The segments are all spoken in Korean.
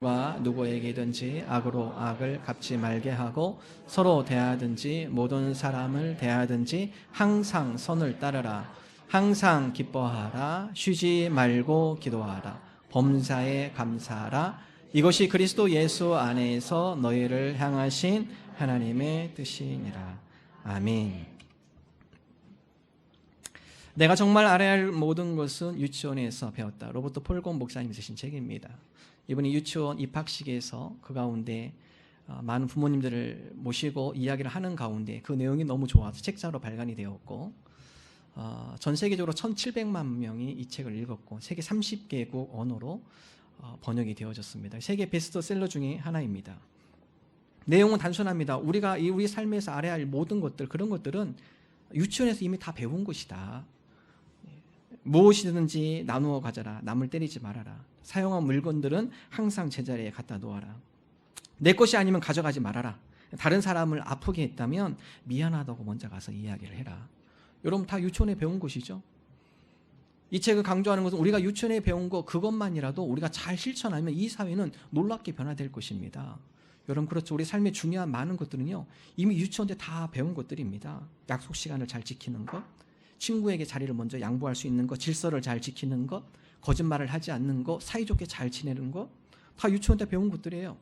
누가 누구에게든지 악으로 악을 갚지 말게 하고 서로 대하든지 모든 사람을 대하든지 항상 선을 따르라. 항상 기뻐하라. 쉬지 말고 기도하라. 범사에 감사하라. 이것이 그리스도 예수 안에서 너희를 향하신 하나님의 뜻이니라. 아멘. 내가 정말 알아야 할 모든 것은 유치원에서 배웠다. 로버트 폴공 목사님이 쓰신 책입니다. 이분이 유치원 입학식에서 그 가운데 많은 부모님들을 모시고 이야기를 하는 가운데 그 내용이 너무 좋아서 책자로 발간이 되었고, 전 세계적으로 1,700만 명이 이 책을 읽었고 세계 30개국 언어로 번역이 되어졌습니다. 세계 베스트셀러 중에 하나입니다. 내용은 단순합니다. 우리가 우리 삶에서 알아야 할 모든 것들, 그런 것들은 유치원에서 이미 다 배운 것이다. 무엇이든지 나누어 가져라. 남을 때리지 말아라. 사용한 물건들은 항상 제자리에 갖다 놓아라. 내 것이 아니면 가져가지 말아라. 다른 사람을 아프게 했다면 미안하다고 먼저 가서 이야기를 해라. 여러분 다 유치원에 배운 것이죠. 이 책을 강조하는 것은 우리가 유치원에 배운 것 그것만이라도 우리가 잘 실천하면 이 사회는 놀랍게 변화될 것입니다. 여러분 그렇죠. 우리 삶의 중요한 많은 것들은요 이미 유치원 때 다 배운 것들입니다. 약속 시간을 잘 지키는 것, 친구에게 자리를 먼저 양보할 수 있는 것, 질서를 잘 지키는 것, 거짓말을 하지 않는 것, 사이좋게 잘 지내는 것, 다 유치원 때 배운 것들이에요.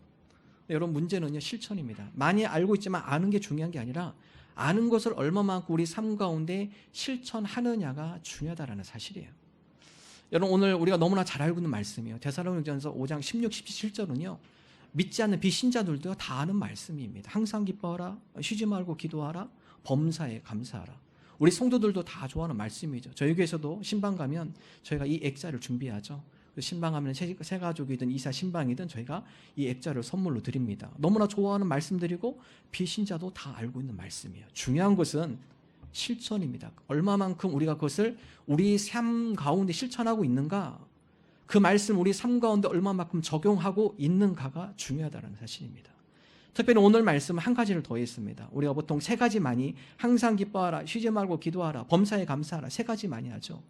여러분 문제는요 실천입니다. 많이 알고 있지만 아는 게 중요한 게 아니라 아는 것을 얼마만큼 우리 삶 가운데 실천하느냐가 중요하다는 사실이에요. 여러분 오늘 우리가 너무나 잘 알고 있는 말씀이에요. 데살로니가전서 5장 16, 17절은요 믿지 않는 비신자들도 다 아는 말씀입니다. 항상 기뻐하라, 쉬지 말고 기도하라, 범사에 감사하라. 우리 성도들도 다 좋아하는 말씀이죠. 저희 교회에서도 신방 가면 저희가 이 액자를 준비하죠. 신방 가면 새 가족이든 이사 신방이든 저희가 이 액자를 선물로 드립니다. 너무나 좋아하는 말씀드리고 비신자도 다 알고 있는 말씀이에요. 중요한 것은 실천입니다. 얼마만큼 우리가 그것을 우리 삶 가운데 실천하고 있는가, 그 말씀 우리 삶 가운데 얼마만큼 적용하고 있는가가 중요하다는 사실입니다. 특별히 오늘 말씀은 한 가지를 더했습니다. 우리가 보통 세 가지 많이, 항상 기뻐하라, 쉬지 말고 기도하라, 범사에 감사하라, 세 가지 많이 하죠.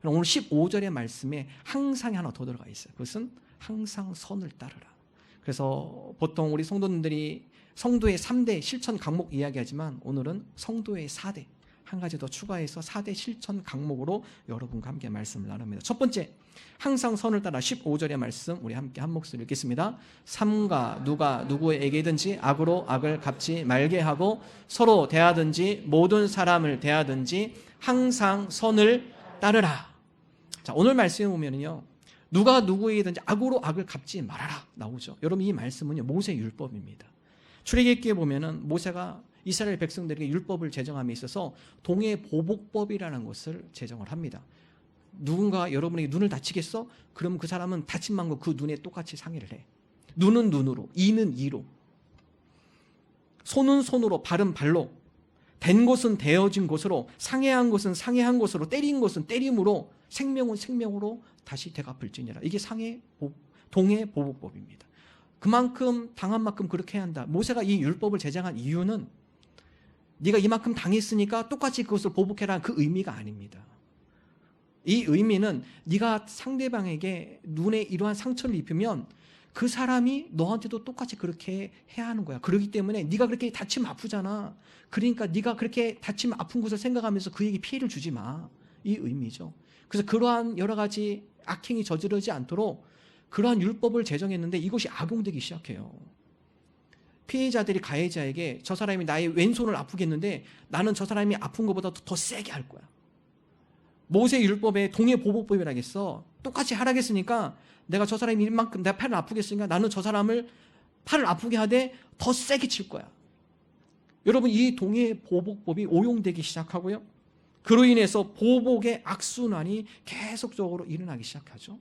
오늘 15절의 말씀에 항상이 하나 더 들어가 있어요. 그것은 항상 선을 따르라. 그래서 보통 우리 성도님들이 성도의 3대 실천 강목 이야기하지만 오늘은 성도의 4대, 한 가지 더 추가해서 4대 실천 강목으로 여러분과 함께 말씀을 나눕니다. 첫 번째, 항상 선을 따라 15절의 말씀 우리 함께 한 목소리 읽겠습니다. 삼가 누가 누구에게든지 악으로 악을 갚지 말게 하고 서로 대하든지 모든 사람을 대하든지 항상 선을 따르라. 자, 오늘 말씀에 보면요 누가 누구에게든지 악으로 악을 갚지 말아라 나오죠. 여러분 이 말씀은요 모세 율법입니다. 출애굽기에 보면은 모세가 이스라엘 백성들에게 율법을 제정함에 있어서 동해 보복법이라는 것을 제정을 합니다. 누군가 여러분에게 눈을 다치겠어? 그러면 그 사람은 다친 만큼 그 눈에 똑같이 상해를 해. 눈은 눈으로, 이는 이로, 손은 손으로, 발은 발로, 된 것은 되어진 것으로, 상해한 것은 상해한 것으로, 때린 것은 때림으로, 생명은 생명으로 다시 되갚을지니라. 이게 동해 보복법입니다. 그만큼 당한 만큼 그렇게 해야 한다. 모세가 이 율법을 제정한 이유는 네가 이만큼 당했으니까 똑같이 그것을 보복해라 그 의미가 아닙니다. 이 의미는 네가 상대방에게 눈에 이러한 상처를 입히면 그 사람이 너한테도 똑같이 그렇게 해야 하는 거야. 그렇기 때문에 네가 그렇게 다치면 아프잖아. 그러니까 네가 그렇게 다치면 아픈 것을 생각하면서 그에게 피해를 주지 마. 이 의미죠. 그래서 그러한 여러 가지 악행이 저지르지 않도록 그러한 율법을 제정했는데 이것이 악용되기 시작해요. 피해자들이 가해자에게 저 사람이 나의 왼손을 아프게 했는데 나는 저 사람이 아픈 것보다 더 세게 할 거야. 모세 율법에 동해 보복법이라겠어. 똑같이 하라겠으니까 내가 저 사람이 이만큼 내가 팔을 아프게 했으니까 나는 저 사람을 팔을 아프게 하되 더 세게 칠 거야. 여러분 이 동해 보복법이 오용되기 시작하고요. 그로 인해서 보복의 악순환이 계속적으로 일어나기 시작하죠.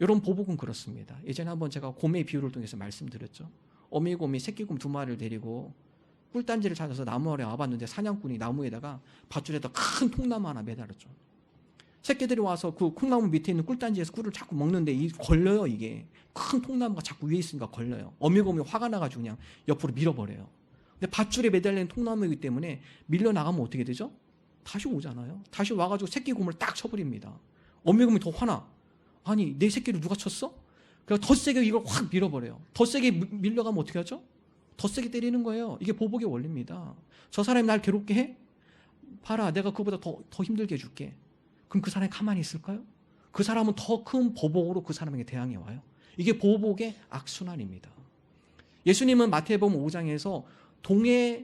여러분 보복은 그렇습니다. 예전에 한번 제가 곰의 비유를 통해서 말씀드렸죠. 어미곰이 새끼곰 2마리를 데리고 꿀단지를 찾아서 나무 아래 와봤는데 사냥꾼이 나무에다가 밧줄에다 큰 통나무 하나 매달았죠. 새끼들이 와서 그 콩나무 밑에 있는 꿀단지에서 꿀을 자꾸 먹는데 걸려요. 이게 큰 통나무가 자꾸 위에 있으니까 걸려요. 어미곰이 화가 나가지고 그냥 옆으로 밀어버려요. 근데 밧줄에 매달린 통나무이기 때문에 밀려나가면 어떻게 되죠? 다시 오잖아요. 다시 와가지고 새끼곰을 딱 쳐버립니다. 어미곰이 더 화나. 아니 내 새끼를 누가 쳤어? 그래서 더 세게 이걸 확 밀어버려요. 더 세게 밀려가면 어떻게 하죠? 더 세게 때리는 거예요. 이게 보복의 원리입니다. 저 사람이 날 괴롭게 해? 봐라, 내가 그보다 더 힘들게 해줄게. 그럼 그 사람이 가만히 있을까요? 그 사람은 더 큰 보복으로 그 사람에게 대항해 와요. 이게 보복의 악순환입니다. 예수님은 마태복음 5장에서 동해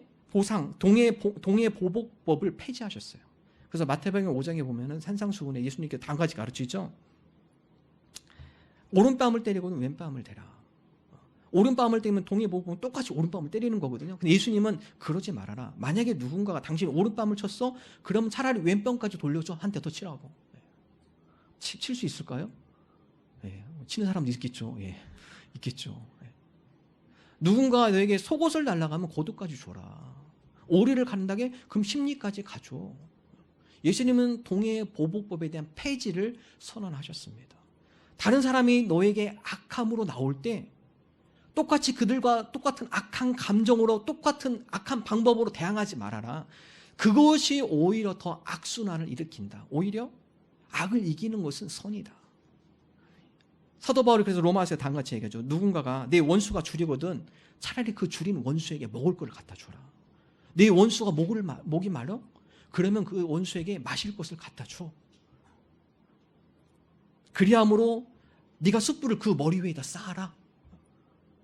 보복법을 폐지하셨어요. 그래서 마태복음 5장에 보면은 산상수훈에 예수님께서 한 가지 가르치죠. 오른뺨을 때리고는 왼뺨을 대라. 오른뺨을 때리면 동해 보복은 똑같이 오른뺨을 때리는 거거든요. 근데 예수님은 그러지 말아라. 만약에 누군가가 당신 오른뺨을 쳤어? 그럼 차라리 왼뺨까지 돌려줘. 한 대 더 치라고. 칠 수 있을까요? 예, 치는 사람도 있겠죠. 예, 있겠죠. 예. 누군가 너에게 속옷을 날라가면 겉옷까지 줘라. 오리를 간다게 그럼 심리까지 가줘. 예수님은 동해 보복법에 대한 폐지를 선언하셨습니다. 다른 사람이 너에게 악함으로 나올 때 똑같이 그들과 똑같은 악한 감정으로 똑같은 악한 방법으로 대항하지 말아라. 그것이 오히려 더 악순환을 일으킨다. 오히려 악을 이기는 것은 선이다. 사도 바울이 그래서 로마서에 다음같이 얘기하죠. 누군가가 내 원수가 줄이거든 차라리 그 줄인 원수에게 먹을 걸 갖다 줘라. 내 원수가 목이 마려? 그러면 그 원수에게 마실 것을 갖다 줘. 그리함으로 네가 숯불을 그 머리 위에다 쌓아라.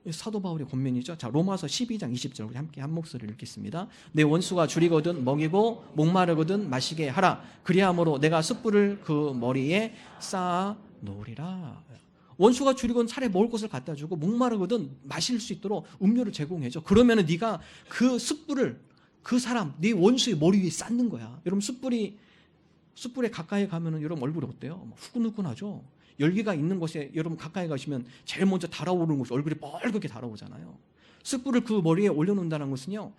사도 바울의 권면이죠. 자, 로마서 12장 20절 우리 함께 한 목소리를 읽겠습니다. 내 원수가 줄이거든 먹이고 목마르거든 마시게 하라. 그리함으로 내가 숯불을 그 머리에 쌓아 놓으리라. 원수가 줄이거든 차라리 먹을 것을 갖다 주고 목마르거든 마실 수 있도록 음료를 제공해줘. 그러면은 네가 그 숯불을 그 사람 네 원수의 머리 위에 쌓는 거야. 여러분 숯불에 가까이 가면은 여러분 얼굴이 어때요? 후끈후끈하죠. 열기가 있는 곳에 여러분 가까이 가시면 제일 먼저 달아오르는 곳이 얼굴이 뻘겋게 달아오잖아요. 숯불을 그 머리에 올려놓는다는 것은요,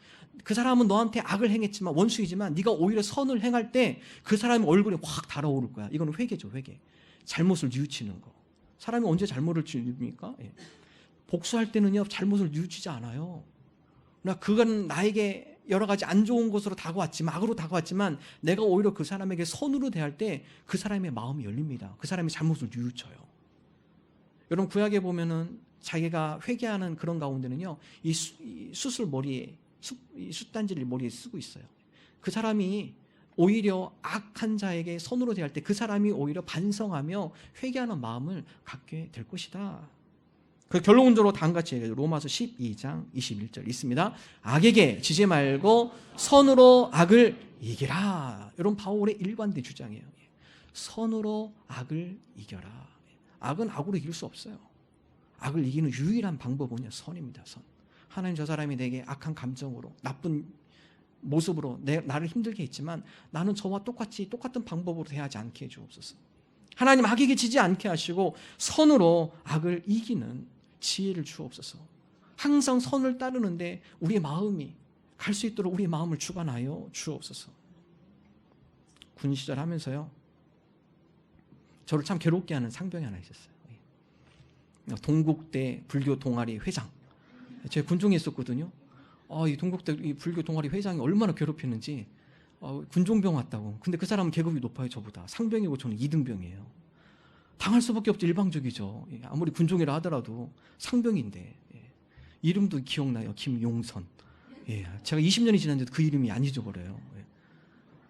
그 사람은 너한테 악을 행했지만 원수이지만 네가 오히려 선을 행할 때 그 사람의 얼굴이 확 달아오를 거야. 이거는 회개죠. 회개. 잘못을 뉘우치는 거. 사람이 언제 잘못을 뉘웁니까? 예. 복수할 때는요 잘못을 뉘우치지 않아요. 그건 나에게 여러 가지 안 좋은 것으로 다가왔지만, 악으로 다가왔지만 내가 오히려 그 사람에게 선으로 대할 때 그 사람의 마음이 열립니다. 그 사람이 잘못을 뉘우쳐요. 여러분 구약에 보면은 자기가 회개하는 그런 가운데는요 이 숯을 머리에 숯단지를 머리에 쓰고 있어요. 그 사람이 오히려 악한 자에게 선으로 대할 때 그 사람이 오히려 반성하며 회개하는 마음을 갖게 될 것이다. 그 결론적으로 다음같이 얘기해요. 로마서 12장 21절 있습니다. 악에게 지지 말고 선으로 악을 이기라. 이런 바울의 일관된 주장이에요. 선으로 악을 이겨라. 악은 악으로 이길 수 없어요. 악을 이기는 유일한 방법은요 선입니다. 선. 하나님 저 사람이 내게 악한 감정으로 나쁜 모습으로 나를 힘들게 했지만 나는 저와 똑같은 방법으로 대하지 않게 해주옵소서. 하나님 악에게 지지 않게 하시고 선으로 악을 이기는 지혜를 주옵소서. 항상 선을 따르는데 우리의 마음이 갈 수 있도록 우리의 마음을 주관하여 주옵소서. 군 시절 하면서요 저를 참 괴롭게 하는 상병이 하나 있었어요. 동국대 불교 동아리 회장. 제가 군종에 있었거든요. 이 동국대 이 불교 동아리 회장이 얼마나 괴롭혔는지 군종병 왔다고. 근데 그 사람은 계급이 높아요 저보다. 상병이고 저는 2등병이에요. 당할 수밖에 없죠. 일방적이죠. 아무리 군종이라 하더라도 상병인데. 이름도 기억나요. 김용선. 제가 20년이 지났는데도 그 이름이 안 잊어버려요.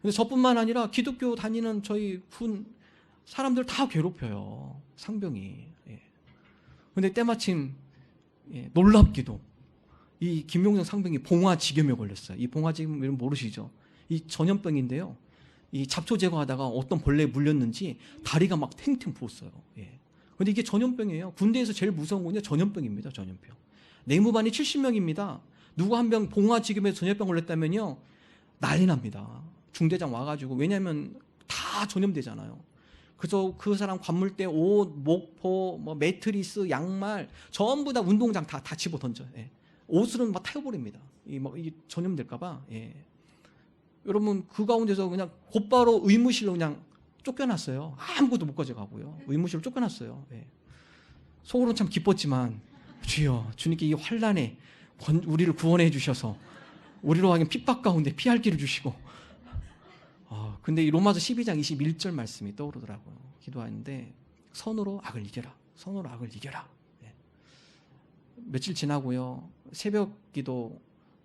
근데 저뿐만 아니라 기독교 다니는 저희 군 사람들 다 괴롭혀요. 상병이. 근데 때마침 놀랍게도 이 김용선 상병이 봉화지겸에 걸렸어요. 이 봉화지겸 이름 모르시죠? 이 전염병인데요. 이 잡초 제거하다가 어떤 벌레에 물렸는지 다리가 막 탱탱 부었어요. 근데 이게 전염병이에요. 군대에서 제일 무서운 건요 전염병입니다. 전염병. 내무반이 70명입니다. 누구 한 명 봉화지겸에 전염병 걸렸다면요 난리 납니다. 중대장 와가지고. 왜냐하면 다 전염되잖아요. 그래서 그 사람 관물대 옷, 목포, 매트리스, 양말 전부 다 운동장 다 집어 던져요. 옷은 막 태워버립니다. 이 전염될까봐. 여러분 그 가운데서 그냥 곧바로 의무실로 그냥 쫓겨났어요. 아무것도 못 가져가고요. 의무실로 쫓겨났어요. 속으로는 참 기뻤지만 주여 주님께 이 환난에 우리를 구원해 주셔서 우리로 하여금 핍박 가운데 피할 길을 주시고. 근데 이 로마서 12장 21절 말씀이 떠오르더라고요. 기도하는데 선으로 악을 이겨라. 선으로 악을 이겨라. 며칠 지나고요. 새벽 기도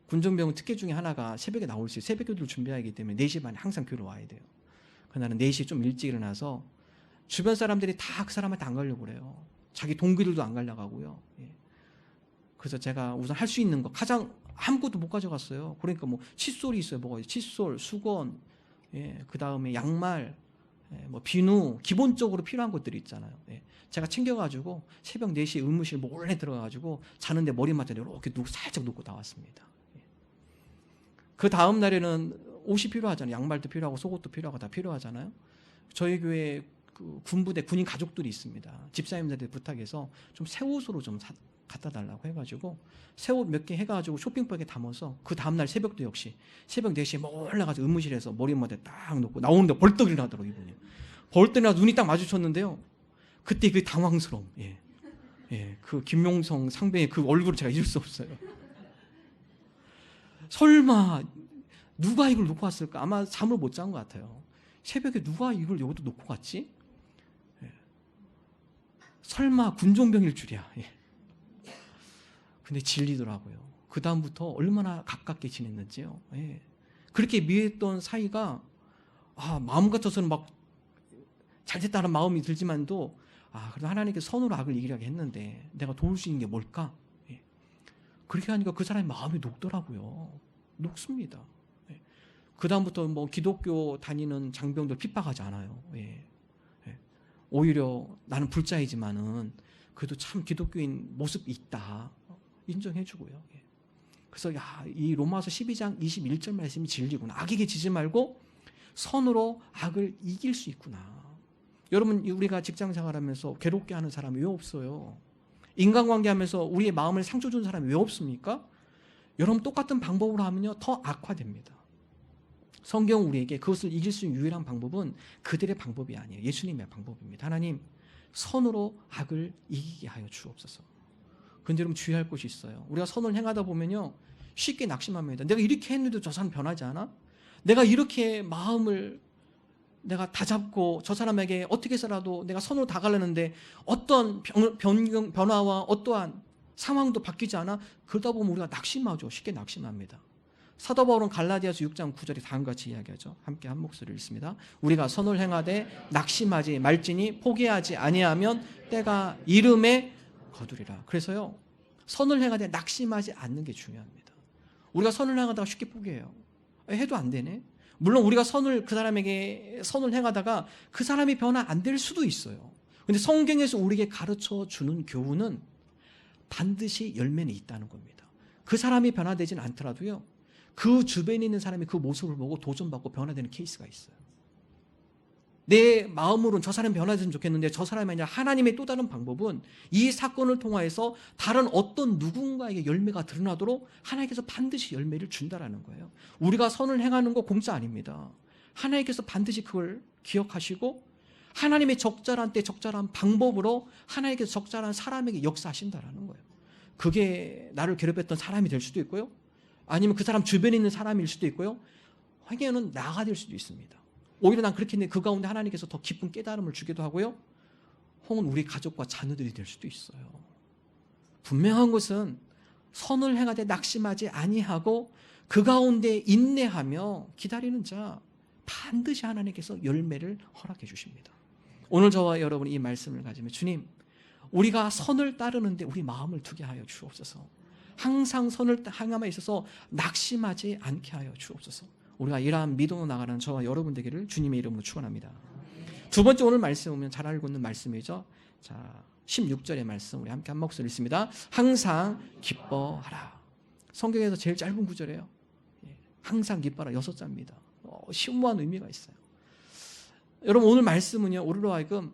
군정병 특혜 중에 하나가 새벽에 나올 수 있어요. 새벽 기도를 준비해야 하기 때문에 4시 반에 항상 교회로 와야 돼요. 그날은 4시 좀 일찍 일어나서 주변 사람들이 다 그 사람한테 안 가려고 그래요. 자기 동기들도 안 가려고 하고요. 예. 그래서 제가 우선 할 수 있는 거 가장 아무것도 못 가져갔어요. 그러니까 뭐 칫솔이 있어요. 뭐가 칫솔, 수건, 예. 그 다음에 양말, 예. 뭐 비누, 기본적으로 필요한 것들이 있잖아요. 예. 제가 챙겨가지고 새벽 4시에 의무실 몰래 들어가가지고 자는데 머리맡에 이렇게 살짝 놓고 나왔습니다. 예. 그 다음 날에는 옷이 필요하잖아요. 양말도 필요하고 속옷도 필요하고 다 필요하잖아요. 저희 교회 그 군부대 군인 가족들이 있습니다. 집사님들한테 부탁해서 좀 새 옷으로 좀 갖다 달라고 해가지고 새 옷 몇 개 해가지고 쇼핑백에 담아서 그 다음날 새벽도 역시 새벽 4시에 몰래 가서 의무실에서 머리맡에 딱 놓고 나오는데 벌떡 일어나더라고요. 이분이 벌떡 일어나서 눈이 딱 마주쳤는데요. 그때 그 당황스러움, 예. 예, 그 김용성 상배의 그 얼굴을 제가 잊을 수 없어요. 설마 누가 이걸 놓고 왔을까? 아마 잠을 못 잔 것 같아요. 새벽에 누가 이걸 여기도 놓고 갔지? 예. 설마 군종병일 줄이야. 예. 근데 질리더라고요. 그 다음부터 얼마나 가깝게 지냈는지요. 예. 그렇게 미했던 사이가 마음 같아서는 막 잘됐다는 마음이 들지만도 그래도 하나님께서 선으로 악을 이기려고 했는데 내가 도울 수 있는 게 뭘까? 예. 그렇게 하니까 그 사람의 마음이 녹더라고요. 녹습니다. 예. 그 다음부터 뭐 기독교 다니는 장병들 핍박하지 않아요. 예. 예. 오히려 나는 불자이지만은 그래도 참 기독교인 모습이 있다. 인정해주고요. 예. 그래서 이 로마서 12장 21절 말씀이 진리구나. 악에게 지지 말고 선으로 악을 이길 수 있구나. 여러분 우리가 직장생활하면서 괴롭게 하는 사람이 왜 없어요? 인간관계하면서 우리의 마음을 상처 준 사람이 왜 없습니까? 여러분 똑같은 방법으로 하면요 더 악화됩니다. 성경 우리에게 그것을 이길 수 있는 유일한 방법은 그들의 방법이 아니에요. 예수님의 방법입니다. 하나님 선으로 악을 이기게 하여 주옵소서. 그런데 여러분 주의할 것이 있어요. 우리가 선을 행하다 보면요 쉽게 낙심합니다. 내가 이렇게 했는데도 저 사람 변하지 않아? 내가 이렇게 마음을 내가 다 잡고 저 사람에게 어떻게 해서라도 내가 선으로 다가려는데 어떤 변화와 어떠한 상황도 바뀌지 않아? 그러다 보면 우리가 낙심하죠. 쉽게 낙심합니다. 사도 바울은 갈라디아서 6장 9절에 다음과 같이 이야기하죠. 함께 한 목소리를 읽습니다. 우리가 선을 행하되 낙심하지 말지니 포기하지 아니하면 때가 이름에 거두리라. 그래서요 선을 행하되 낙심하지 않는 게 중요합니다. 우리가 선을 행하다가 쉽게 포기해요. 해도 안 되네. 물론 우리가 그 사람에게 선을 행하다가 그 사람이 변화 안 될 수도 있어요. 근데 성경에서 우리에게 가르쳐 주는 교훈은 반드시 열매는 있다는 겁니다. 그 사람이 변화되지는 않더라도요 그 주변에 있는 사람이 그 모습을 보고 도전받고 변화되는 케이스가 있어요. 내 마음으로는 저 사람이 변화됐으면 좋겠는데 저 사람이 아니라 하나님의 또 다른 방법은 이 사건을 통하여서 다른 어떤 누군가에게 열매가 드러나도록 하나님께서 반드시 열매를 준다라는 거예요. 우리가 선을 행하는 거 공짜 아닙니다. 하나님께서 반드시 그걸 기억하시고 하나님의 적절한 때 적절한 방법으로 하나님께서 적절한 사람에게 역사하신다라는 거예요. 그게 나를 괴롭혔던 사람이 될 수도 있고요. 아니면 그 사람 주변에 있는 사람일 수도 있고요. 회개는 나가 될 수도 있습니다. 오히려 난 그렇게 했는데 그 가운데 하나님께서 더 깊은 깨달음을 주기도 하고요. 혹은 우리 가족과 자녀들이 될 수도 있어요. 분명한 것은 선을 행하되 낙심하지 아니하고 그 가운데 인내하며 기다리는 자 반드시 하나님께서 열매를 허락해 주십니다. 오늘 저와 여러분이 이 말씀을 가지면 주님 우리가 선을 따르는데 우리 마음을 두게 하여 주옵소서. 항상 선을 행함에 있어서 낙심하지 않게 하여 주옵소서. 우리가 이러한 믿음으로 나가는 저와 여러분 되기를 주님의 이름으로 축원합니다. 두 번째 오늘 말씀 보면 잘 알고 있는 말씀이죠. 자, 16절의 말씀 우리 함께 한 목소리 읽습니다. 항상 기뻐하라. 성경에서 제일 짧은 구절이에요. 항상 기뻐하라 6자입니다. 심오한 의미가 있어요. 여러분 오늘 말씀은요. 우리로 하여금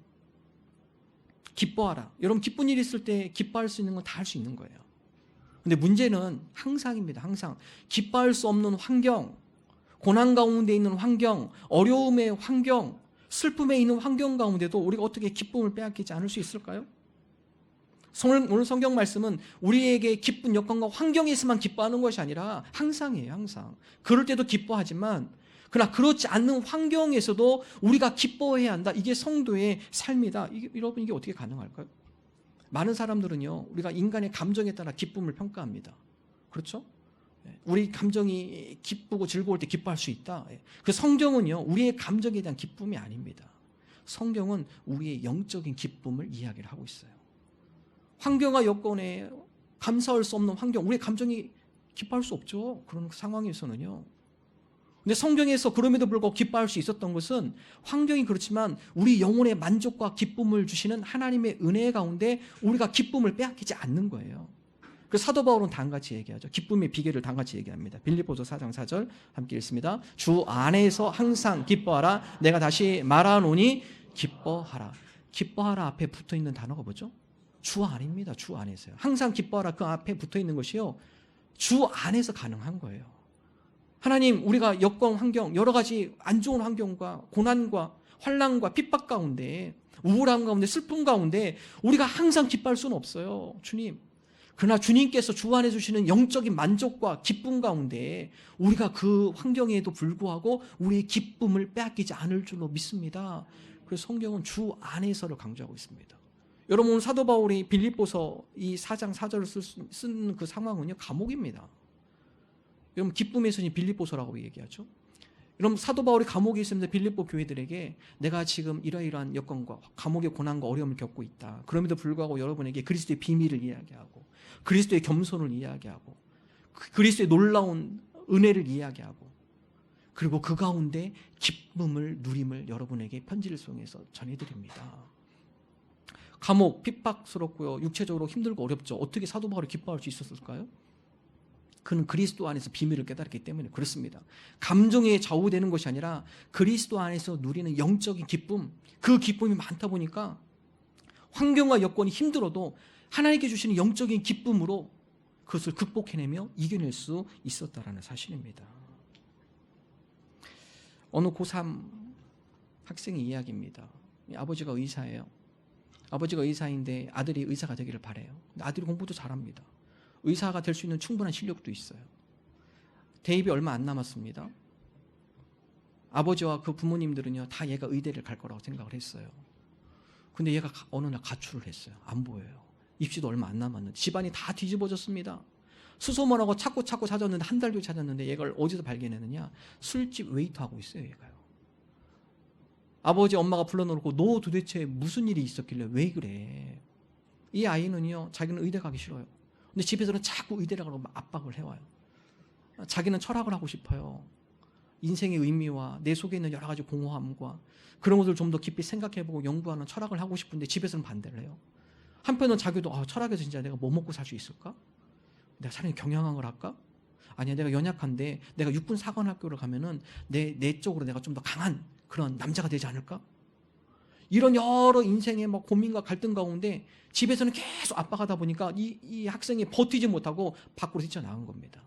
기뻐하라. 여러분 기쁜 일이 있을 때 기뻐할 수 있는 건 다 할 수 있는 거예요. 근데 문제는 항상입니다. 항상 기뻐할 수 없는 환경, 고난 가운데 있는 환경, 어려움의 환경, 슬픔에 있는 환경 가운데도 우리가 어떻게 기쁨을 빼앗기지 않을 수 있을까요? 오늘 성경 말씀은 우리에게 기쁜 여건과 환경에서만 기뻐하는 것이 아니라 항상이에요. 항상. 그럴 때도 기뻐하지만 그러나 그렇지 않는 환경에서도 우리가 기뻐해야 한다. 이게 성도의 삶이다. 여러분 이게 어떻게 가능할까요? 많은 사람들은요, 우리가 인간의 감정에 따라 기쁨을 평가합니다. 그렇죠? 우리 감정이 기쁘고 즐거울 때 기뻐할 수 있다. 그 성경은요, 우리의 감정에 대한 기쁨이 아닙니다. 성경은 우리의 영적인 기쁨을 이야기를 하고 있어요. 환경과 여건에 감사할 수 없는 환경, 우리의 감정이 기뻐할 수 없죠. 그런 상황에서는요. 근데 성경에서 그럼에도 불구하고 기뻐할 수 있었던 것은 환경이 그렇지만 우리 영혼의 만족과 기쁨을 주시는 하나님의 은혜 가운데 우리가 기쁨을 빼앗기지 않는 거예요. 그 사도 바울은 다음같이 얘기하죠. 기쁨의 비결을 다음같이 얘기합니다. 빌립보서 4장 4절 함께 읽습니다. 주 안에서 항상 기뻐하라. 내가 다시 말하노니 기뻐하라. 기뻐하라 앞에 붙어있는 단어가 뭐죠? 주 안입니다. 주 안에서요. 항상 기뻐하라 그 앞에 붙어있는 것이요, 주 안에서 가능한 거예요. 하나님, 우리가 여건, 환경, 여러 가지 안 좋은 환경과 고난과 환난과 핍박 가운데, 우울함 가운데, 슬픔 가운데 우리가 항상 기뻐할 수는 없어요. 주님. 그러나 주님께서 주 안에 주시는 영적인 만족과 기쁨 가운데 우리가 그 환경에도 불구하고 우리의 기쁨을 빼앗기지 않을 줄로 믿습니다. 그래서 성경은 주 안에서를 강조하고 있습니다. 여러분, 사도 바울이 빌립보서 이 4장 4절을 쓴 그 상황은요, 감옥입니다. 여러분, 기쁨의 선이 빌립보서라고 얘기하죠. 여러분, 사도 바울이 감옥에 있으면서 빌립보 교회들에게 내가 지금 이러이러한 여건과 감옥의 고난과 어려움을 겪고 있다. 그럼에도 불구하고 여러분에게 그리스도의 비밀을 이야기하고 그리스도의 겸손을 이야기하고 그리스도의 놀라운 은혜를 이야기하고 그리고 그 가운데 기쁨을 누림을 여러분에게 편지를 통해서 전해드립니다. 감옥, 핍박스럽고요, 육체적으로 힘들고 어렵죠. 어떻게 사도 바울이 기뻐할 수 있었을까요? 그는 그리스도 안에서 비밀을 깨달았기 때문에 그렇습니다. 감정에 좌우되는 것이 아니라 그리스도 안에서 누리는 영적인 기쁨, 그 기쁨이 많다 보니까 환경과 여건이 힘들어도 하나님께 주시는 영적인 기쁨으로 그것을 극복해내며 이겨낼 수 있었다라는 사실입니다. 어느 고3 학생의 이야기입니다. 아버지가 의사예요. 아버지가 의사인데 아들이 의사가 되기를 바라요. 아들이 공부도 잘합니다. 의사가 될 수 있는 충분한 실력도 있어요. 대입이 얼마 안 남았습니다. 아버지와 그 부모님들은요, 다 얘가 의대를 갈 거라고 생각을 했어요. 근데 얘가 어느 날 가출을 했어요. 안 보여요. 입시도 얼마 안 남았는데 집안이 다 뒤집어졌습니다. 수소문하고 찾고 찾았는데 한 달 뒤에 찾았는데 얘가 어디서 발견했느냐, 술집 웨이터하고 있어요. 얘가요. 아버지 엄마가 불러놓고 너 도대체 무슨 일이 있었길래 왜 그래. 이 아이는요, 자기는 의대 가기 싫어요. 근데 집에서는 자꾸 의대를 가라고 압박을 해와요. 자기는 철학을 하고 싶어요. 인생의 의미와 내 속에 있는 여러 가지 공허함과 그런 것을 좀 더 깊이 생각해보고 연구하는 철학을 하고 싶은데 집에서는 반대를 해요. 한편은 자기도 철학에서 진짜 내가 뭐 먹고 살 수 있을까? 내가 차라리 경영학을 할까? 아니야, 내가 연약한데 내가 육군 사관학교를 가면은 내 쪽으로 내가 좀 더 강한 그런 남자가 되지 않을까? 이런 여러 인생의 고민과 갈등 가운데 집에서는 계속 압박하다 보니까 이 학생이 버티지 못하고 밖으로 뛰쳐나간 겁니다.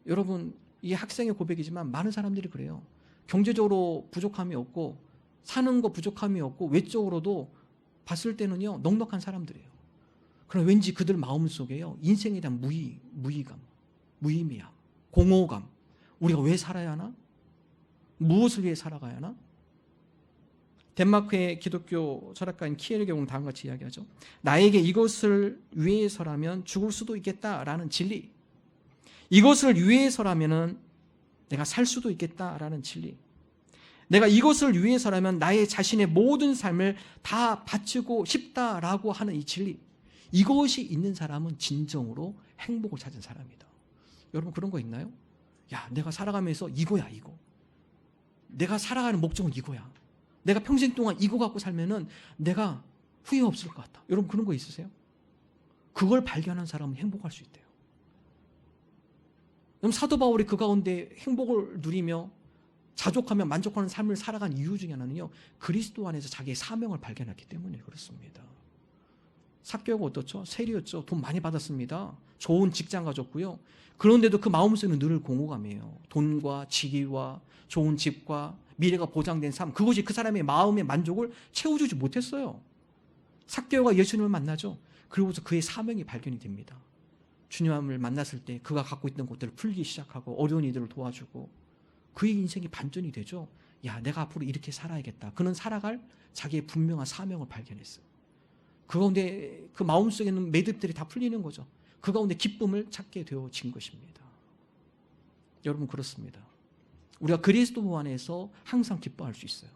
여러분, 이 학생의 고백이지만 많은 사람들이 그래요. 경제적으로 부족함이 없고 사는 거 부족함이 없고 외적으로도 봤을 때는요, 넉넉한 사람들이에요. 그럼 왠지 그들 마음속에요, 인생에 대한 무의감, 무의미함, 공허감, 우리가 왜 살아야 하나? 무엇을 위해 살아가야 하나? 덴마크의 기독교 철학가인 키엘경은 다음같이 이야기하죠. 나에게 이것을 위해서라면 죽을 수도 있겠다라는 진리, 이것을 위해서라면 내가 살 수도 있겠다라는 진리, 내가 이것을 위해서라면 나의 자신의 모든 삶을 다 바치고 싶다라고 하는 이 진리, 이것이 있는 사람은 진정으로 행복을 찾은 사람이다. 여러분, 그런 거 있나요? 야, 내가 살아가면서 이거야, 이거. 내가 살아가는 목적은 이거야. 내가 평생 동안 이거 갖고 살면은 내가 후회 없을 것 같다. 여러분, 그런 거 있으세요? 그걸 발견한 사람은 행복할 수 있대요. 그럼 사도 바울이 그 가운데 행복을 누리며 자족하며 만족하는 삶을 살아간 이유 중에 하나는요, 그리스도 안에서 자기의 사명을 발견했기 때문에 그렇습니다. 삭개오가 어떻죠? 세리였죠. 돈 많이 받았습니다. 좋은 직장 가졌고요. 그런데도 그 마음속에는 늘 공허감이에요. 돈과 직위와 좋은 집과 미래가 보장된 삶, 그것이 그 사람의 마음의 만족을 채워주지 못했어요. 삭개오가 예수님을 만나죠. 그리고서 그의 사명이 발견이 됩니다. 주님을 만났을 때 그가 갖고 있던 것들을 풀기 시작하고 어려운 이들을 도와주고 그의 인생이 반전이 되죠. 야, 내가 앞으로 이렇게 살아야겠다. 그는 살아갈 자기의 분명한 사명을 발견했어요. 그 가운데 그 마음속에 있는 매듭들이 다 풀리는 거죠. 그 가운데 기쁨을 찾게 되어진 것입니다. 여러분, 그렇습니다. 우리가 그리스도 안에서 항상 기뻐할 수 있어요.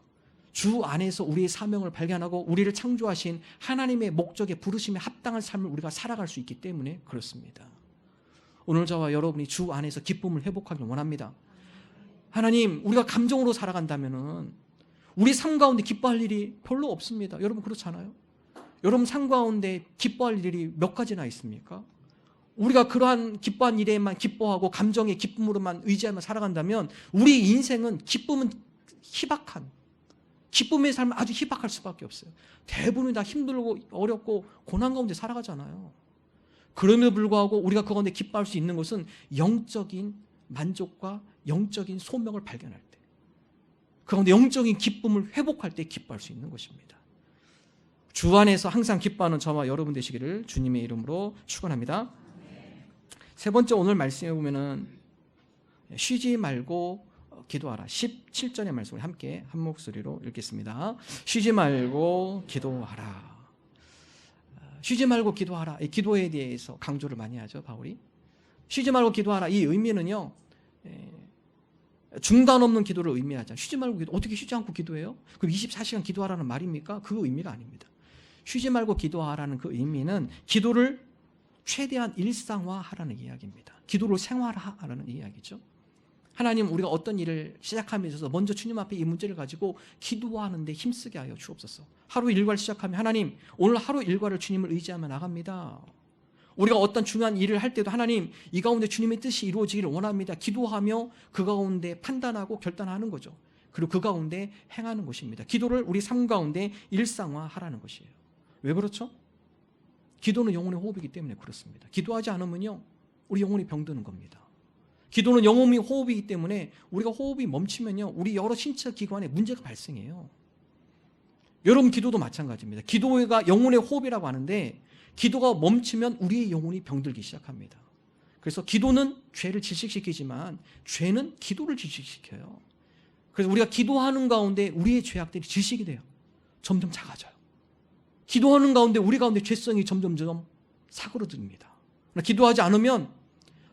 주 안에서 우리의 사명을 발견하고 우리를 창조하신 하나님의 목적에 부르심에 합당한 삶을 우리가 살아갈 수 있기 때문에 그렇습니다. 오늘 저와 여러분이 주 안에서 기쁨을 회복하길 원합니다. 하나님, 우리가 감정으로 살아간다면은 우리 삶 가운데 기뻐할 일이 별로 없습니다. 여러분, 그렇잖아요? 여러분 삶 가운데 기뻐할 일이 몇 가지나 있습니까? 우리가 그러한 기뻐한 일에만 기뻐하고 감정의 기쁨으로만 의지하며 살아간다면 우리 인생은 기쁨은 희박한, 기쁨의 삶은 아주 희박할 수밖에 없어요. 대부분이 다 힘들고 어렵고 고난 가운데 살아가잖아요. 그럼에도 불구하고 우리가 그 가운데 기뻐할 수 있는 것은 영적인 만족과 영적인 소명을 발견할 때, 그 가운데 영적인 기쁨을 회복할 때 기뻐할 수 있는 것입니다. 주 안에서 항상 기뻐하는 저와 여러분 되시기를 주님의 이름으로 축원합니다. 세 번째, 오늘 말씀에 보면은 쉬지 말고 기도하라. 17절의 말씀을 함께 한 목소리로 읽겠습니다. 쉬지 말고 기도하라. 쉬지 말고 기도하라. 이 기도에 대해서 강조를 많이 하죠, 바울이. 쉬지 말고 기도하라. 이 의미는요, 중단 없는 기도를 의미하죠. 쉬지 말고 기도. 어떻게 쉬지 않고 기도해요? 그럼 24시간 기도하라는 말입니까? 그 의미가 아닙니다. 쉬지 말고 기도하라는 그 의미는 기도를 최대한 일상화하라는 이야기입니다. 기도를 생활화하라는 이야기죠. 하나님, 우리가 어떤 일을 시작함에 있어서 먼저 주님 앞에 이 문제를 가지고 기도하는데 힘쓰게 하여 주옵소서. 하루 일과를 시작하면 하나님, 오늘 하루 일과를 주님을 의지하며 나갑니다. 우리가 어떤 중요한 일을 할 때도 하나님, 이 가운데 주님의 뜻이 이루어지기를 원합니다. 기도하며 그 가운데 판단하고 결단하는 거죠. 그리고 그 가운데 행하는 것입니다. 기도를 우리 삶 가운데 일상화하라는 것이에요. 왜 그렇죠? 기도는 영혼의 호흡이기 때문에 그렇습니다. 기도하지 않으면요, 우리 영혼이 병드는 겁니다. 기도는 영혼의 호흡이기 때문에 우리가 호흡이 멈추면요, 우리 여러 신체 기관에 문제가 발생해요. 여러분, 기도도 마찬가지입니다. 기도가 영혼의 호흡이라고 하는데 기도가 멈추면 우리의 영혼이 병들기 시작합니다. 그래서 기도는 죄를 질식시키지만 죄는 기도를 질식시켜요. 그래서 우리가 기도하는 가운데 우리의 죄악들이 질식이 돼요. 점점 작아져요. 기도하는 가운데 우리 가운데 죄성이 점점점 사그러듭니다. 기도하지 않으면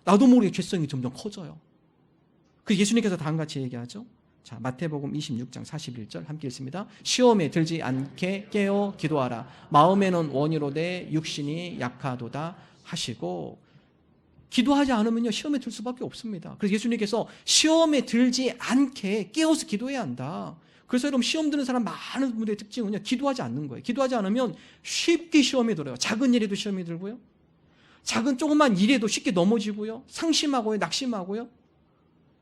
나도 모르게 죄성이 점점 커져요. 그 예수님께서 다음같이 얘기하죠. 자, 마태복음 26장 41절 함께 읽습니다. 시험에 들지 않게 깨어 기도하라. 마음에는 원이로되 육신이 약하도다 하시고, 기도하지 않으면요, 시험에 들 수밖에 없습니다. 그래서 예수님께서 시험에 들지 않게 깨어서 기도해야 한다. 그래서 여러분, 시험 드는 사람 많은 분들의 특징은요, 기도하지 않는 거예요. 기도하지 않으면 쉽게 시험에 들어요. 작은 일에도 시험에 들고요, 작은 조그만 일에도 쉽게 넘어지고요, 상심하고요, 낙심하고요.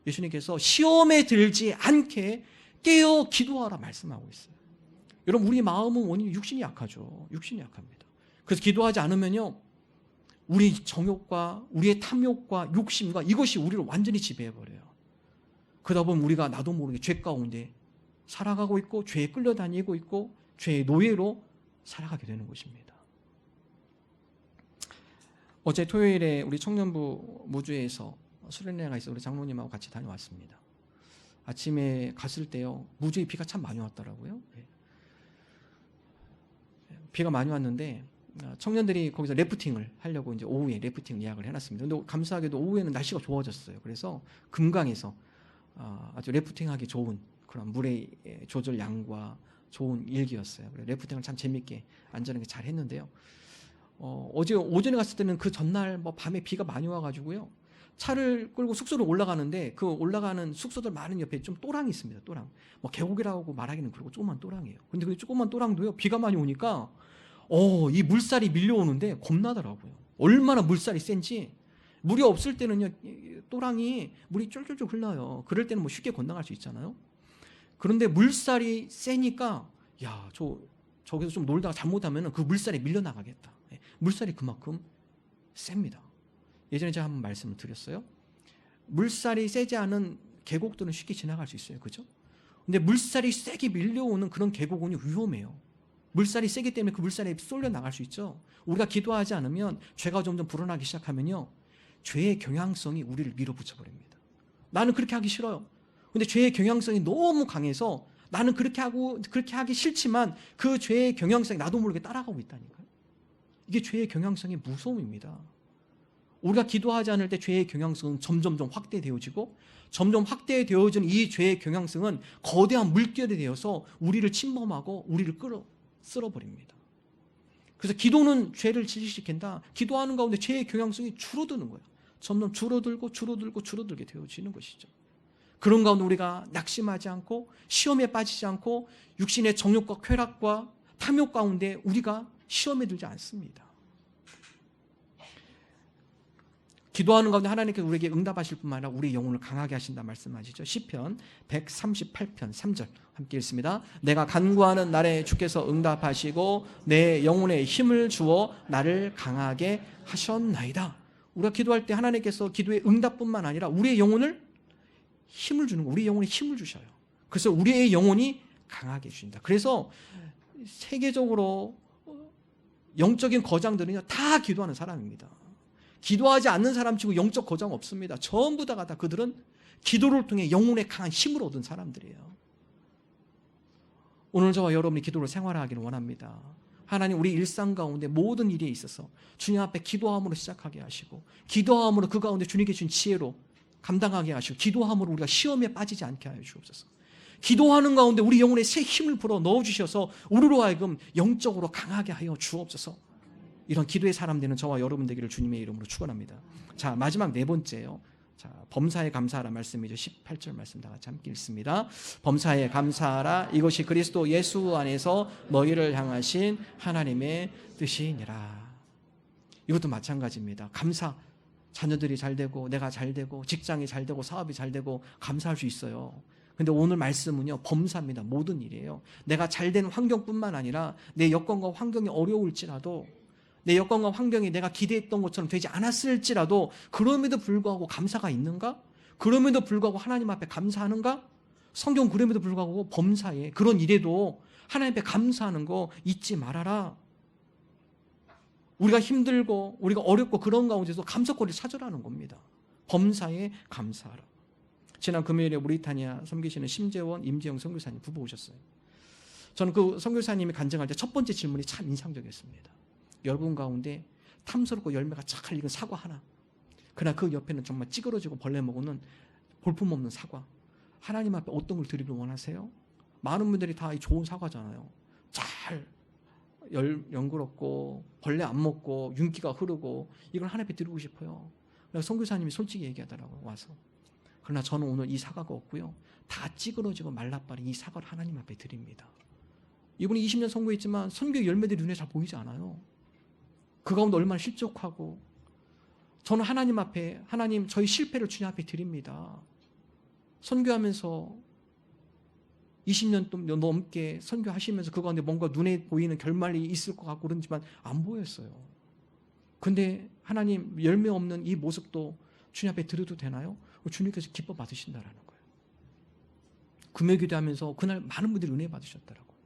예수님께서 시험에 들지 않게 깨어 기도하라 말씀하고 있어요. 여러분, 우리 마음은 원인이 육신이 약하죠. 육신이 약합니다. 그래서 기도하지 않으면요, 우리 정욕과 우리의 탐욕과 욕심과 이것이 우리를 완전히 지배해버려요. 그러다 보면 우리가 나도 모르게 죄 가운데 살아가고 있고 죄에 끌려다니고 있고 죄의 노예로 살아가게 되는 것입니다. 어제 토요일에 우리 청년부 무주에서 수련회가 있어 우리 장로님하고 같이 다녀왔습니다. 아침에 갔을 때요, 무주에 비가 참 많이 왔더라고요. 비가 많이 왔는데 청년들이 거기서 래프팅을 하려고 이제 오후에 래프팅 예약을 해놨습니다. 근데 감사하게도 오후에는 날씨가 좋아졌어요. 그래서 금강에서 아주 래프팅하기 좋은 그런 물의 조절 양과 좋은 일기였어요. 래프팅을 참 재밌게 안전하게 잘 했는데요. 어제 오전에 갔을 때는 그 전날 밤에 비가 많이 와가지고요, 차를 끌고 숙소로 올라가는데 그 올라가는 숙소들 많은 옆에 좀 또랑이 있습니다. 또랑. 계곡이라고 말하기는 그렇고 조그만 또랑이에요. 근데 그 조그만 또랑도요, 비가 많이 오니까 이 물살이 밀려오는데 겁나더라고요. 얼마나 물살이 센지. 물이 없을 때는요, 또랑이 물이 쫄쫄쫄 흘러요. 그럴 때는 쉽게 건너갈 수 있잖아요. 그런데 물살이 세니까 저기서 좀 놀다가 잘못하면 그 물살에 밀려나가겠다. 물살이 그만큼 셉니다. 예전에 제가 한번 말씀을 드렸어요. 물살이 세지 않은 계곡들은 쉽게 지나갈 수 있어요. 그죠? 근데 물살이 세게 밀려오는 그런 계곡은 위험해요. 물살이 세기 때문에 그 물살에 쏠려 나갈 수 있죠. 우리가 기도하지 않으면 죄가 점점 불어나기 시작하면요, 죄의 경향성이 우리를 밀어붙여 버립니다. 나는 그렇게 하기 싫어요. 근데 죄의 경향성이 너무 강해서 나는 그렇게 하기 싫지만 그 죄의 경향성이 나도 모르게 따라가고 있다니까요. 이게 죄의 경향성의 무서움입니다. 우리가 기도하지 않을 때 죄의 경향성은 점점 확대되어지고 점점 확대되어지는 이 죄의 경향성은 거대한 물결이 되어서 우리를 침범하고 우리를 쓸어버립니다. 그래서 기도는 죄를 지식시킨다. 기도하는 가운데 죄의 경향성이 줄어드는 거예요. 점점 줄어들게 되어지는 것이죠. 그런 가운데 우리가 낙심하지 않고 시험에 빠지지 않고 육신의 정욕과 쾌락과 탐욕 가운데 우리가 시험에 들지 않습니다. 기도하는 가운데 하나님께서 우리에게 응답하실 뿐만 아니라 우리의 영혼을 강하게 하신다 말씀하시죠. 시편 138편 3절 함께 읽습니다. 내가 간구하는 날에 주께서 응답하시고 내 영혼에 힘을 주어 나를 강하게 하셨나이다. 우리가 기도할 때 하나님께서 기도의 응답뿐만 아니라 우리의 영혼을 힘을 주는 거, 우리의 영혼에 힘을 주셔요. 그래서 우리의 영혼이 강하게 해주신다. 그래서 세계적으로 영적인 거장들은요 다 기도하는 사람입니다. 기도하지 않는 사람 치고 영적 거장 없습니다. 전부 다 그들은 기도를 통해 영혼의 강한 힘을 얻은 사람들이에요. 오늘 저와 여러분이 기도를 생활하기를 원합니다. 하나님 우리 일상 가운데 모든 일에 있어서 주님 앞에 기도함으로 시작하게 하시고 기도함으로 그 가운데 주님께 주신 지혜로 감당하게 하시고 기도함으로 우리가 시험에 빠지지 않게 하여 주옵소서. 기도하는 가운데 우리 영혼에 새 힘을 불어 넣어주셔서 우리로 하여금 영적으로 강하게 하여 주옵소서. 이런 기도의 사람 되는 저와 여러분 되기를 주님의 이름으로 축원합니다. 자, 마지막 네 번째요. 자, 범사에 감사하라 말씀이죠. 18절 말씀 다 같이 함께 읽습니다. 범사에 감사하라. 이것이 그리스도 예수 안에서 너희를 향하신 하나님의 뜻이니라. 이것도 마찬가지입니다. 감사. 자녀들이 잘 되고 내가 잘 되고 직장이 잘 되고 사업이 잘 되고 감사할 수 있어요. 근데 오늘 말씀은요 범사입니다. 모든 일이에요. 내가 잘 된 환경뿐만 아니라 내 여건과 환경이 어려울지라도 내 여건과 환경이 내가 기대했던 것처럼 되지 않았을지라도 그럼에도 불구하고 감사가 있는가? 그럼에도 불구하고 하나님 앞에 감사하는가? 성경 그럼에도 불구하고 범사에 그런 일에도 하나님 앞에 감사하는 거 잊지 말아라. 우리가 힘들고 우리가 어렵고 그런 가운데서 감사거리를 찾으라는 겁니다. 범사에 감사하라. 지난 금요일에 모리타니아 섬기시는 심재원, 임재영 선교사님 부부 오셨어요. 저는 그 선교사님이 간증할 때 첫 번째 질문이 참 인상적이었습니다. 여러분 가운데 탐스럽고 열매가 잘 익은 사과 하나, 그러나 그 옆에는 정말 찌그러지고 벌레 먹는 볼품없는 사과. 하나님 앞에 어떤 걸 드리길 원하세요? 많은 분들이 다 좋은 사과잖아요. 잘 연그럽고 벌레 안 먹고 윤기가 흐르고 이걸 하나님 앞에 드리고 싶어요. 그래서 선교사님이 솔직히 얘기하더라고요. 와서. 그러나 저는 오늘 이 사과가 없고요. 다 찌그러지고 말라빠린 이 사과를 하나님 앞에 드립니다. 이분이 20년 선교했지만 선교의 열매들이 눈에 잘 보이지 않아요. 그 가운데 얼마나 실족하고 저는 하나님 앞에 하나님 저희 실패를 주님 앞에 드립니다. 선교하면서 20년 좀 넘게 선교하시면서 그 가운데 뭔가 눈에 보이는 결말이 있을 것 같고 그러지만 안 보였어요. 근데 하나님 열매 없는 이 모습도 주님 앞에 드려도 되나요? 주님께서 기뻐 받으신다라는 거예요. 금요기도하면서 그날 많은 분들이 은혜 받으셨더라고요.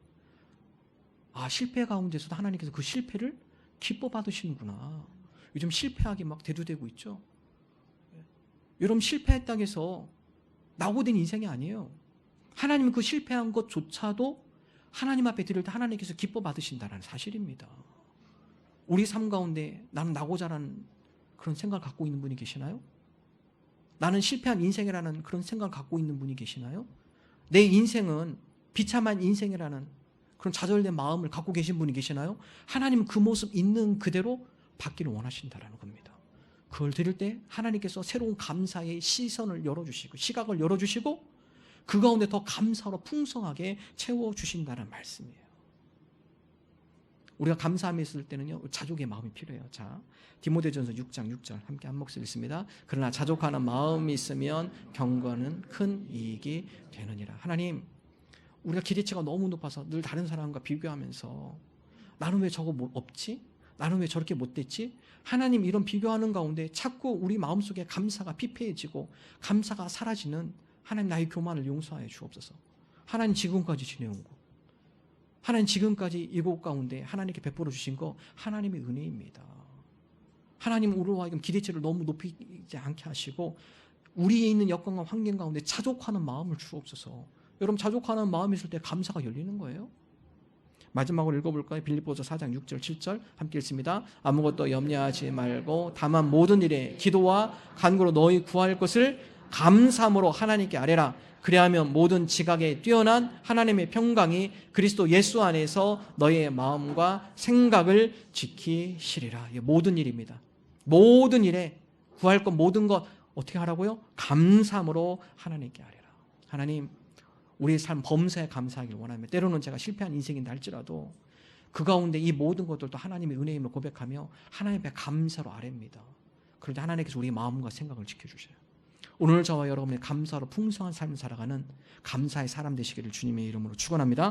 아, 실패 가운데서도 하나님께서 그 실패를 기뻐 받으시는구나. 요즘 실패하게 막 대두되고 있죠. 여러분 실패했다고 해서 낙오된 인생이 아니에요. 하나님은 그 실패한 것조차도 하나님 앞에 드릴 때 하나님께서 기뻐 받으신다는 사실입니다. 우리 삶 가운데 나는 나고자라는 그런 생각을 갖고 있는 분이 계시나요? 나는 실패한 인생이라는 그런 생각을 갖고 있는 분이 계시나요? 내 인생은 비참한 인생이라는 그런 좌절된 마음을 갖고 계신 분이 계시나요? 하나님은 그 모습 있는 그대로 받기를 원하신다는 겁니다. 그걸 드릴 때 하나님께서 새로운 감사의 시선을 열어주시고 시각을 열어주시고 그 가운데 더 감사로 풍성하게 채워주신다는 말씀이에요. 우리가 감사함이 있을 때는요 자족의 마음이 필요해요. 자, 디모데전서 6장 6절 함께 한 목소리 읽습니다. 그러나 자족하는 마음이 있으면 경건은 큰 이익이 되느니라. 하나님, 우리가 기대치가 너무 높아서 늘 다른 사람과 비교하면서 나는 왜 저거 없지? 나는 왜 저렇게 못됐지? 하나님 이런 비교하는 가운데 자꾸 우리 마음속에 감사가 피폐해지고 감사가 사라지는 하나님 나의 교만을 용서하여 주옵소서. 하나님 지금까지 지내온 것, 하나님 지금까지 이곳 가운데 하나님께 베풀어 주신 거 하나님의 은혜입니다. 하나님 우리로 하여금 기대치를 너무 높이지 않게 하시고 우리에 있는 여건과 환경 가운데 자족하는 마음을 주옵소서. 여러분 자족하는 마음이 있을 때 감사가 열리는 거예요. 마지막으로 읽어볼까요? 빌립보서 4장 6절 7절 함께 읽습니다. 아무것도 염려하지 말고 다만 모든 일에 기도와 간구로 너희 구할 것을 감사함으로 하나님께 아뢰라. 그리하면 모든 지각에 뛰어난 하나님의 평강이 그리스도 예수 안에서 너희의 마음과 생각을 지키시리라. 이게 모든 일입니다. 모든 일에 구할 것 모든 것 어떻게 하라고요? 감사함으로 하나님께 아뢰라. 하나님, 우리의 삶 범사에 감사하길 원합니다. 때로는 제가 실패한 인생인다 할지라도 그 가운데 이 모든 것들도 하나님의 은혜임을 고백하며 하나님 앞에 감사로 아뢰입니다. 그럴 때 하나님께서 우리의 마음과 생각을 지켜주셔요. 오늘 저와 여러분의 감사로 풍성한 삶을 살아가는 감사의 사람 되시기를 주님의 이름으로 축원합니다.